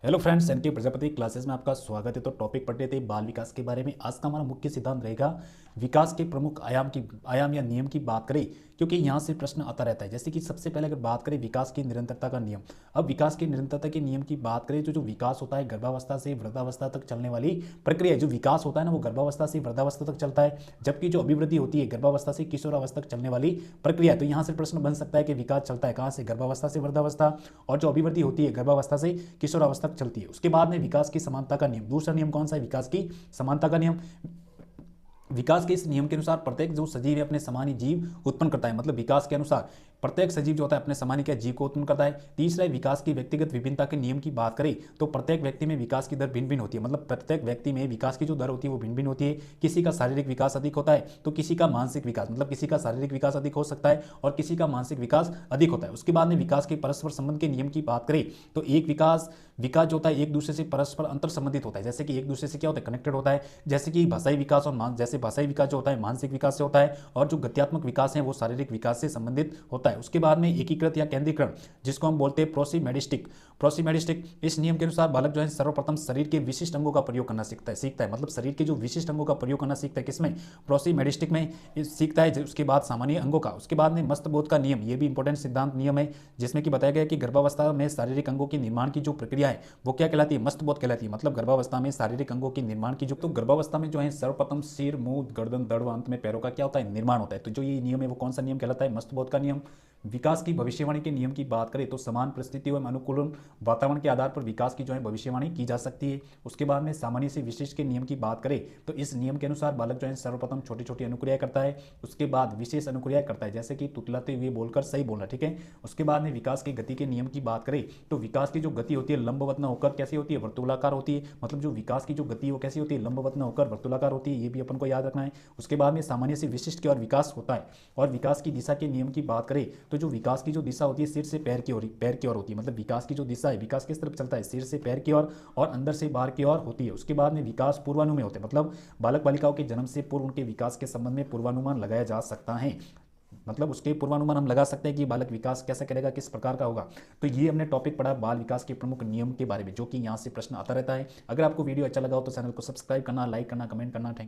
Hello friends, NK Prajapati classes में आपका स्वागत है। तो टॉपिक पढ़ रहे थे बाल विकास के बारे में। आज का हमारा मुख्य सिद्धांत रहेगा विकास के प्रमुख आयाम या नियम की बात करें, क्योंकि यहाँ से प्रश्न आता रहता है। जैसे कि सबसे पहले अगर बात करें विकास की निरंतरता का नियम। अब विकास की निरंतरता के नियम की बात करें तो जो विकास होता है गर्भावस्था से वृद्धावस्था तक चलने वाली प्रक्रिया है। जो विकास होता है ना वो गर्भावस्था से वृद्धावस्था तक चलता है, जबकि जो अभिवृद्धि होती है गर्भावस्था से किशोरावस्था तक चलने वाली प्रक्रिया है। तो यहाँ से प्रश्न बन सकता है कि विकास चलता है कहाँ से, गर्भावस्था से वृद्धावस्था, और जो अभिवृद्धि होती है गर्भावस्था से किशोरावस्था तक चलती है। उसके बाद में विकास की समानता का नियम। दूसरा नियम कौन सा है? विकास की समानता का नियम। विकास के इस नियम के अनुसार प्रत्येक जो सजीव है अपने समान ही जीव उत्पन्न करता है। मतलब विकास के अनुसार प्रत्येक सजीव जो होता है अपने समान ही क्या जीव को उत्पन्न करता है। तीसरा है विकास की व्यक्तिगत विभिन्नता के नियम की बात करें तो प्रत्येक व्यक्ति में विकास की दर भिन्न भिन्न होती है। मतलब प्रत्येक व्यक्ति में विकास की जो दर होती है वो भिन्न भिन्न होती है। किसी का शारीरिक विकास अधिक होता है तो किसी का मानसिक विकास, मतलब किसी का शारीरिक विकास अधिक हो सकता है और किसी का मानसिक विकास अधिक होता है। उसके बाद में विकास के परस्पर संबंध के नियम की बात करें तो एक विकास जो होता है एक दूसरे से परस्पर अंतर संबंधित होता है। जैसे कि एक दूसरे से क्या होता है, कनेक्टेड होता है। जैसे कि भाषाई विकास और जैसे भाषाई विकास जो होता है मानसिक विकास से होता है, और जो गत्यात्मक विकास है वो शारीरिक विकास से संबंधित होता है। उसके बाद में एकीकृत या केंद्रीकरण, जिसको हम बोलते हैं प्रोसीमेडिस्टिक, इस नियम के अनुसार बालक जो है सर्वप्रथम शरीर के विशिष्ट अंगों का प्रयोग करना सीखता है। मतलब शरीर के जो विशिष्ट अंगों का प्रयोग करना सीखता है, किसमें? प्रोसीमेडिस्टिक में सीखता है। उसके बाद सामान्य अंगों का। उसके बाद में मस्तबोध का नियम, ये भी इंपॉर्टेंट सिद्धांत नियम है, जिसमें कि बताया गया कि गर्भावस्था में शारीरिक अंगों के निर्माण की जो प्रक्रिया है वो क्या कहलाती है? मस्तबोध कहलाती है। मतलब गर्भावस्था में शारीरिक अंगों के निर्माण की जो, तो गर्भावस्था में जो है सर्वप्रथम सिर, मुंह, गर्दन, दड़ व अंत में पैरों का क्या होता है? निर्माण होता है। तो जो ये नियम है वो कौन सा नियम कहलाता है? मस्तबोध का नियम। विकास की भविष्यवाणी के नियम की बात करें तो समान परिस्थिति एवं अनुकूल वातावरण के आधार पर विकास की जो है भविष्यवाणी की जा सकती है। उसके बाद में सामान्य से विशिष्ट के नियम की बात करें तो इस नियम के अनुसार बालक जो है सर्वप्रथम छोटी छोटी अनुक्रिया करता है, उसके बाद विशेष अनुक्रिया करता है, जैसे कि तुतलाते हुए बोलकर सही बोलना, ठीक है। उसके बाद में विकास की गति के नियम की बात करें तो विकास की जो गति होती है लंबवत न होकर कैसी होती है? वर्तुलाकार होती है। मतलब जो विकास की जो गति वो कैसी होती है? लंबवत न होकर वर्तुलाकार होती है। ये भी अपन को याद रखना है। उसके बाद में सामान्य से विशिष्ट की ओर विकास होता है। और विकास की दिशा के नियम की बात करें तो जो विकास की जो दिशा होती है सिर से पैर की ओर होती है। मतलब विकास की जो दिशा है, विकास किस तरफ चलता है? सिर से पैर की ओर और अंदर से बाहर की ओर होती है। उसके बाद में विकास पूर्वानुमेय होते हैं। मतलब बालक बालिकाओं के जन्म से पूर्व उनके विकास के संबंध में पूर्वानुमान लगाया जा सकता है। मतलब उसके पूर्वानुमान हम लगा सकते हैं कि बालक विकास कैसे करेगा, किस प्रकार का होगा। तो ये हमने टॉपिक पढ़ा बाल विकास के प्रमुख नियम के बारे में, जो कि यहाँ से प्रश्न आता रहता है। अगर आपको वीडियो अच्छा लगा हो तो चैनल को सब्सक्राइब करना, लाइक करना, कमेंट करना। थैंक